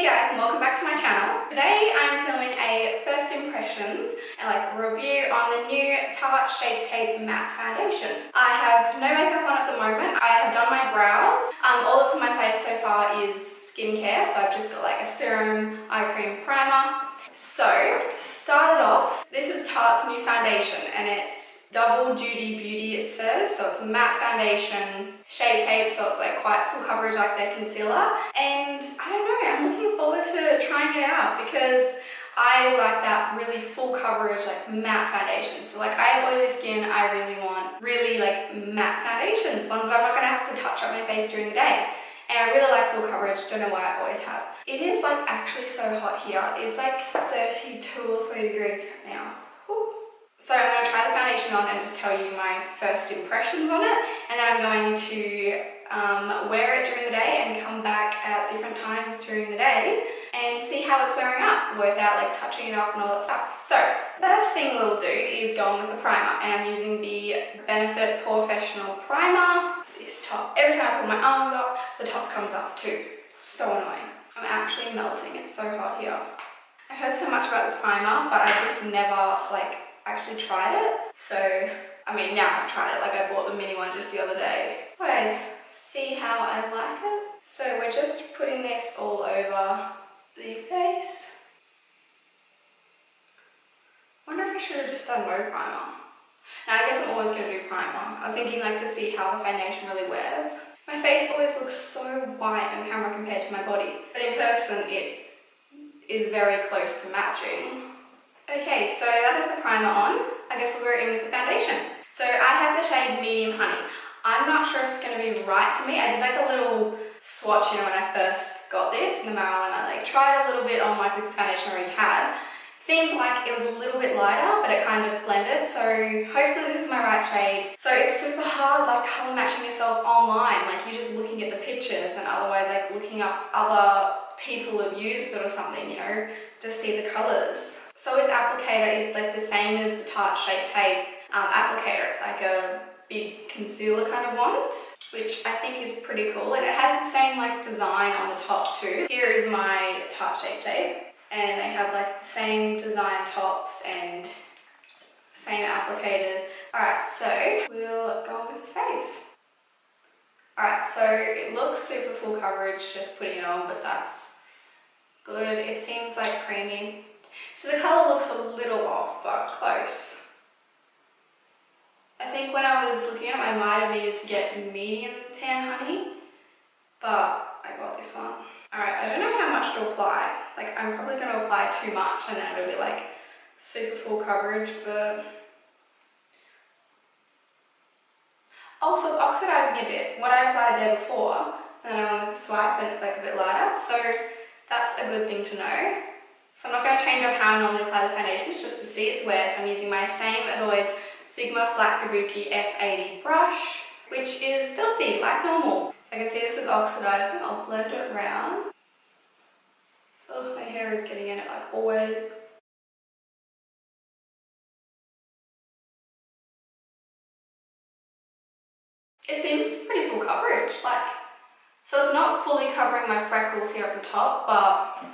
Hey guys, and welcome back to my channel. Today I'm filming a first impressions and review on the new Tarte Shape Tape Matte Foundation. I have no makeup on at the moment. I have done my brows. All that's on my face so far is skincare, so I've just got a serum, eye cream, primer. So to start it off, this is Tarte's new foundation and it's double duty beauty, it says. So it's a matte foundation, shape tape, so it's quite full coverage like their concealer. And I don't know, I'm looking forward to trying it out because I like that really full coverage matte foundation. So I have oily skin, I really want really matte foundations, ones that I'm not gonna have to touch up my face during the day. And I really like full coverage, don't know why I always have. It is actually so hot here. It's 32 or 3 degrees now. So I'm going to try the foundation on and just tell you my first impressions on it, and then I'm going to wear it during the day and come back at different times during the day and see how it's wearing up without touching it up and all that stuff. So first thing we'll do is go on with the primer, and I'm using the Benefit Professional Primer. This top, every time I pull my arms up, the top comes up too. So annoying. I'm actually melting, it's so hot here. I've heard so much about this primer, but I just never actually tried it. So I mean, now I've tried it. I bought the mini one just the other day. But I see how I like it. So we're just putting this all over the face. Wonder if I should have just done no primer. Now I guess I'm always going to do primer. I was thinking to see how the foundation really wears. My face always looks so white on camera compared to my body, but in person it is very close to matching. Okay, so that is the primer on. I guess we'll go in with the foundation. So I have the shade Medium Honey. I'm not sure if it's going to be right to me. I did a little swatch, when I first got this in the mirror, and I tried a little bit on with the foundation I already had. Seemed like it was a little bit lighter, but it kind of blended, so hopefully this is my right shade. So it's super hard color matching yourself online, you're just looking at the pictures and otherwise looking up other people have used it or something, to see the colors. So its applicator is the same as the Tarte Shape Tape applicator. It's a big concealer kind of wand, which I think is pretty cool. And it has the same design on the top too. Here is my Tarte Shape Tape, and they have the same design tops and same applicators. Alright, so we'll go on with the face. Alright, so it looks super full coverage just putting it on, but that's good. It seems creamy. So the colour looks a little off, but close. I think when I was looking at it, I might have needed to get medium tan honey, but I got this one. Alright, I don't know how much to apply. I'm probably going to apply too much and then it'll be super full coverage, but... Also, it's oxidizing a bit. What I applied there before, and then I swipe and it's a bit lighter, so that's a good thing to know. So I'm not going to change up how I normally apply the foundation, just to see its wear. So I'm using my same, as always, Sigma Flat Kabuki F80 brush, which is filthy, like normal. So I can see this is oxidizing. I'll blend it around. Oh, my hair is getting in it like always. It seems pretty full coverage, so it's not fully covering my freckles here at the top, but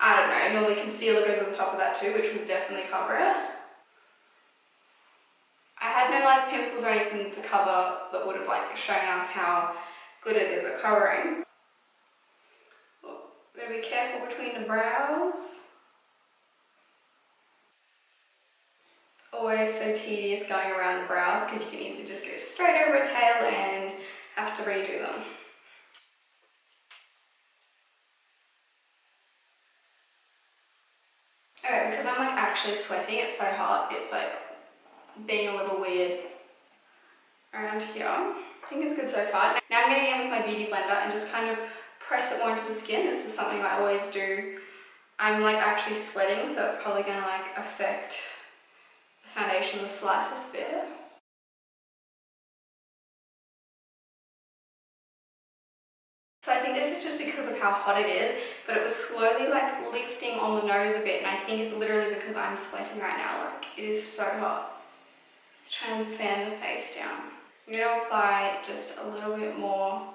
I don't know, normally concealer goes on the top of that too, which will definitely cover it. I had no pimples or anything to cover that would have shown us how good it is at covering. Oh, gotta be careful between the brows. It's always so tedious going around the brows because you can easily just go straight over a tail and have to redo them. Okay, because I'm actually sweating, it's so hot, it's being a little weird around here. I think it's good so far. Now I'm going to get in with my beauty blender and just kind of press it more into the skin. This is something I always do. I'm actually sweating, so it's probably going to affect the foundation the slightest bit. So I think this is just because of how hot it is, but it was slowly lifting on the nose a bit, and I think it's literally because I'm sweating right now. It is so hot. Let's try and fan the face down. I'm going to apply just a little bit more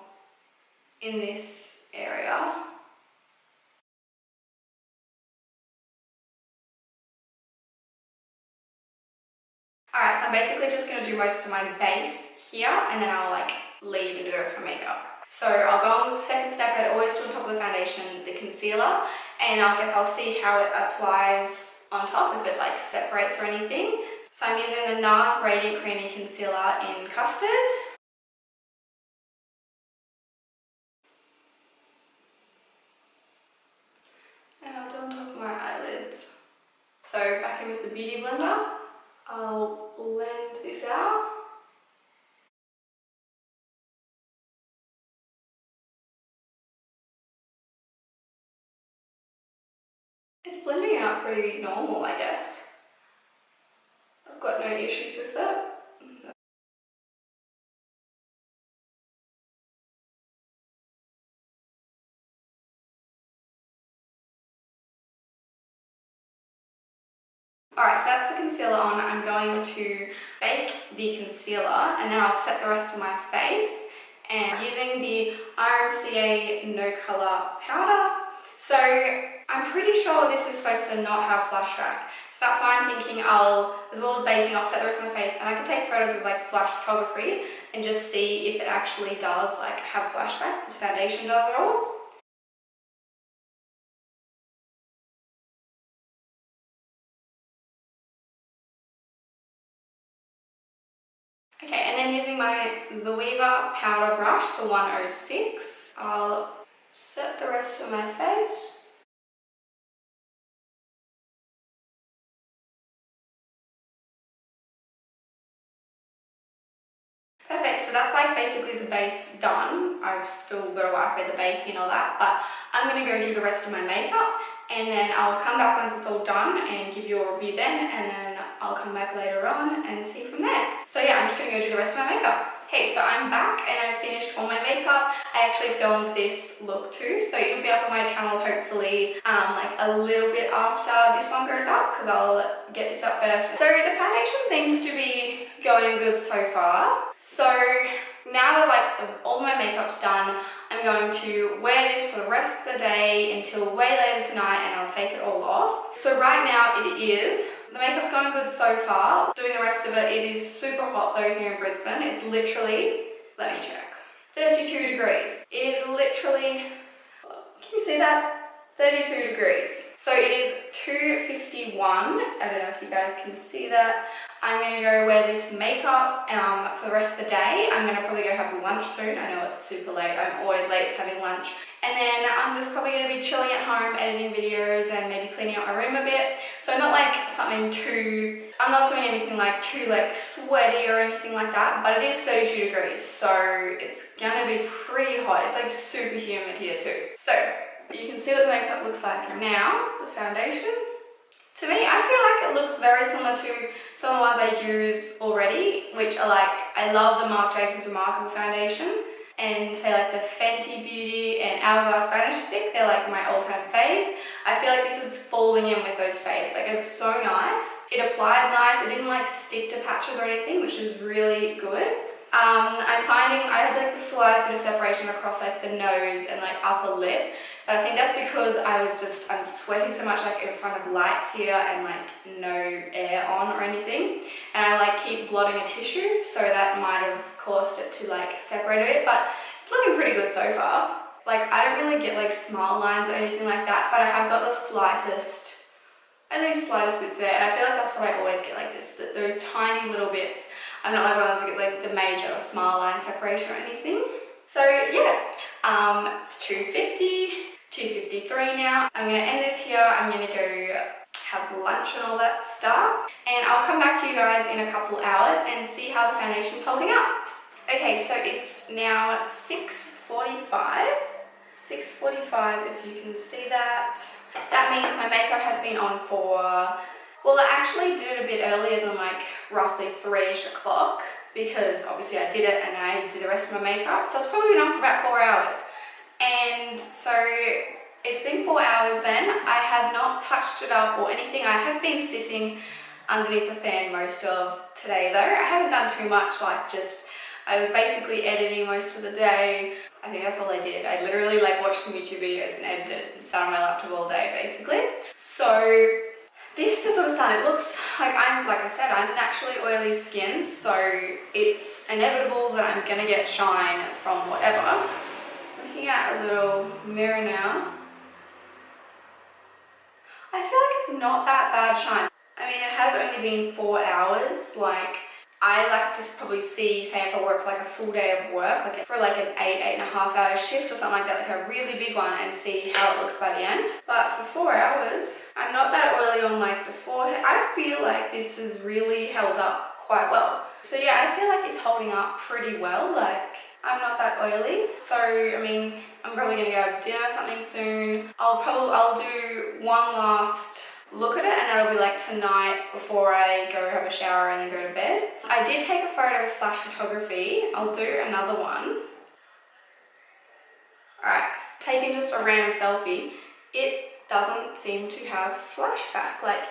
in this area. Alright, so I'm basically just going to do most of my base here, and then I'll like leave and do the rest of my makeup. So I'll go on with the second step. I always do on top of the foundation, the concealer, and I guess I'll see how it applies on top, if it like separates or anything. So I'm using the NARS Radiant Creamy Concealer in Custard. And I'll do on top of my eyelids. So back in with the Beauty Blender, I'll blend this out. It's blending out pretty normal, I guess. I've got no issues with it. Alright, so that's the concealer on. I'm going to bake the concealer and then I'll set the rest of my face. And using the RMCA No Colour powder. So I'm pretty sure this is supposed to not have flashback. So that's why I'm thinking as well as baking, I'll set the rest of my face and I can take photos with like flash photography and just see if it actually does like have flashback. This foundation does it all. Okay, and then using my Zoeva powder brush, the 106, I'll set the rest of my face. Perfect, so that's like basically the base done. I've still got to wipe away the baking and all that, but I'm going to go do the rest of my makeup and then I'll come back once it's all done and give you a review then, and then I'll come back later on and see from there. So yeah, I'm just going to go do the rest of my makeup. Hey, so I'm back and I've finished all my makeup. I actually filmed this look too, so it'll be up on my channel hopefully like a little bit after this one goes up, because I'll get this up first. So the foundation seems to be going good so far. So now that like all my makeup's done, I'm going to wear this for the rest of the day until way later tonight and I'll take it all off. So right now the makeup's going good so far. Doing the rest of it, it is super hot though here in Brisbane. It's literally, let me check, 32 degrees. It is literally, can you see that? 32 degrees. So it is 2:51. I don't know if you guys can see that. I'm going to go wear this makeup for the rest of the day. I'm going to probably go have lunch soon. I know it's super late. I'm always late with having lunch. And then I'm just probably going to be chilling at home, editing videos and maybe cleaning up my room a bit. So not like something too, I'm not doing anything like too like sweaty or anything like that, but it is 32 degrees. So it's going to be pretty hot. It's like super humid here too. So you can see what the makeup looks like now, the foundation. To me, I feel like it looks very similar to some of the ones I use already, which are like, I love the Marc Jacobs Remarkable foundation, and say like the Fenty Beauty and Hourglass Vanish Stick, they're like my all-time faves. I feel like this is falling in with those faves, like it's so nice. It applied nice, it didn't like stick to patches or anything, which is really good. I'm finding I have like the slightest bit of separation across like the nose and like upper lip, but I think that's because I'm sweating so much like in front of lights here and like no air on or anything, and I like keep blotting a tissue, so that might have caused it to like separate a bit, but it's looking pretty good so far. Like I don't really get like smile lines or anything like that, but I have got the slightest bits there, and I feel like that's what I always get, like this, those tiny little bits. I'm not like one to get like the major smile line separation or anything. So yeah, it's 2:53 now. I'm going to end this here. I'm going to go have lunch and all that stuff, and I'll come back to you guys in a couple hours and see how the foundation's holding up. Okay, so it's now 6:45. 6:45, if you can see that. That means my makeup has been on for, well, I actually did it a bit earlier than like roughly 3-ish o'clock, because obviously I did it and then I did the rest of my makeup, so it's probably been on for about 4 hours. And so it's been 4 hours then. I have not touched it up or anything. I have been sitting underneath the fan most of today though. I haven't done too much, like I was basically editing most of the day. I think that's all I did. I literally like watched some YouTube videos and edited and sat on my laptop all day basically. So This is what it's done. It looks like like I said, I'm naturally oily skin, so it's inevitable that I'm gonna get shine from whatever. Looking at a little mirror now, I feel like it's not that bad shine. I mean, it has only been 4 hours. Like, I like to probably see, say if I work for like a full day of work, like for like an 8.5 hour shift or something like that, like a really big one, and see how it looks by the end. But for 4 hours, I'm not that oily on like the forehead. I feel like this has really held up quite well. So yeah, I feel like it's holding up pretty well. Like, I'm not that oily. So, I mean, I'm probably gonna go have dinner or something soon. I'll do one last look at it, and that'll be like tonight before I go have a shower and then go to bed. I did take a photo with flash photography. I'll do another one. Alright, taking just a random selfie. It doesn't seem to have flashback. Like,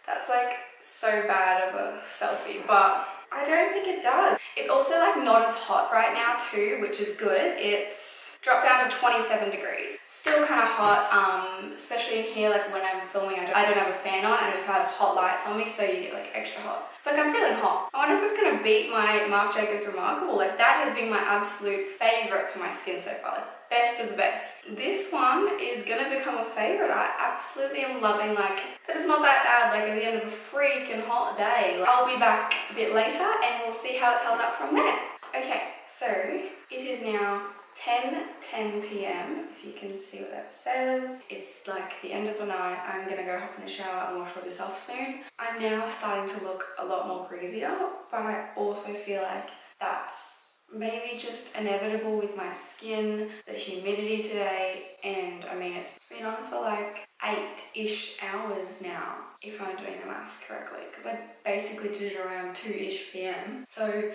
that's like so bad of a selfie, but I don't think it does. It's also like not as hot right now too, which is good. It's dropped down to 27 degrees. Still kind of hot, especially in here, like when I'm filming, I don't have a fan on and I just have hot lights on me, so you get like extra hot. It's like I'm feeling hot. I wonder if it's gonna beat my Marc Jacobs Remarkable. Like, that has been my absolute favorite for my skin so far. Like, best of the best. This one is gonna become a favorite. I absolutely am loving, like, that it's not that bad, like at the end of a freaking hot day. Like, I'll be back a bit later and we'll see how it's held up from there. Okay, so it is now 10:10 p.m. if you can see what that says. It's like the end of the night. I'm gonna go hop in the shower and wash all this off soon. I'm now starting to look a lot more greasier, but I also feel like that's maybe just inevitable with my skin, the humidity today, and I mean, it's been on for like 8-ish hours now, if I'm doing the maths correctly, because I basically did it around 2-ish p.m. So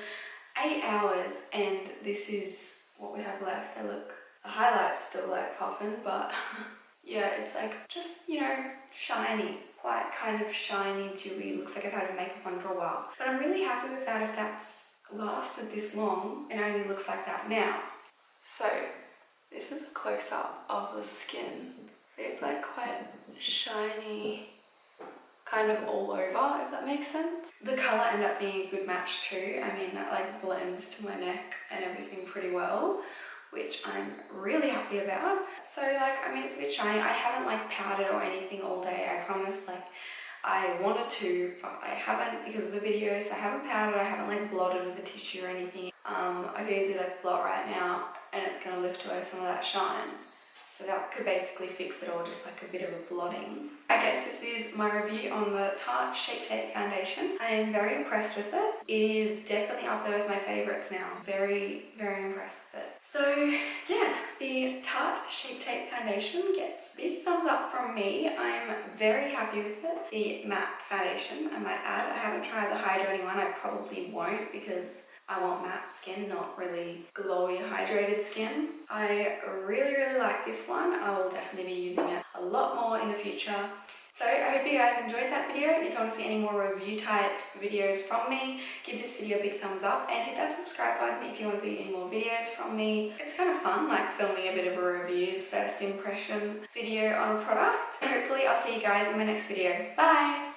8 hours, and this is what we have left. The highlights still like popping, but yeah, it's like just, you know, shiny, quite kind of shiny, dewy. Looks like I've had makeup on for a while, but I'm really happy with that. If that's lasted this long, it only looks like that now. So this is a close-up of the skin. See, it's like quite shiny, kind of all over, if that makes sense. The colour ended up being a good match too. I mean, that like blends to my neck and everything pretty well, which I'm really happy about. So like, I mean, it's a bit shiny. I haven't like powdered or anything all day, I promise. Like, I wanted to, but I haven't because of the videos. I haven't powdered, I haven't like blotted with a tissue or anything. I could easily like blot right now and it's gonna lift away some of that shine. So that could basically fix it all, just like a bit of a blotting. I guess this is my review on the Tarte Shape Tape Foundation. I am very impressed with it. It is definitely up there with my favourites now. Very, very impressed with it. So yeah, the Tarte Shape Tape Foundation gets big thumbs up from me. I'm very happy with it. The matte foundation, I might add. I haven't tried the hydrating one. I probably won't because I want matte skin, not really glowy, hydrated skin. I really, really like this one. I will definitely be using it a lot more in the future. So I hope you guys enjoyed that video. If you want to see any more review type videos from me, give this video a big thumbs up and hit that subscribe button if you want to see any more videos from me. It's kind of fun, like filming a bit of a reviews, first impression video on a product. And hopefully I'll see you guys in my next video. Bye!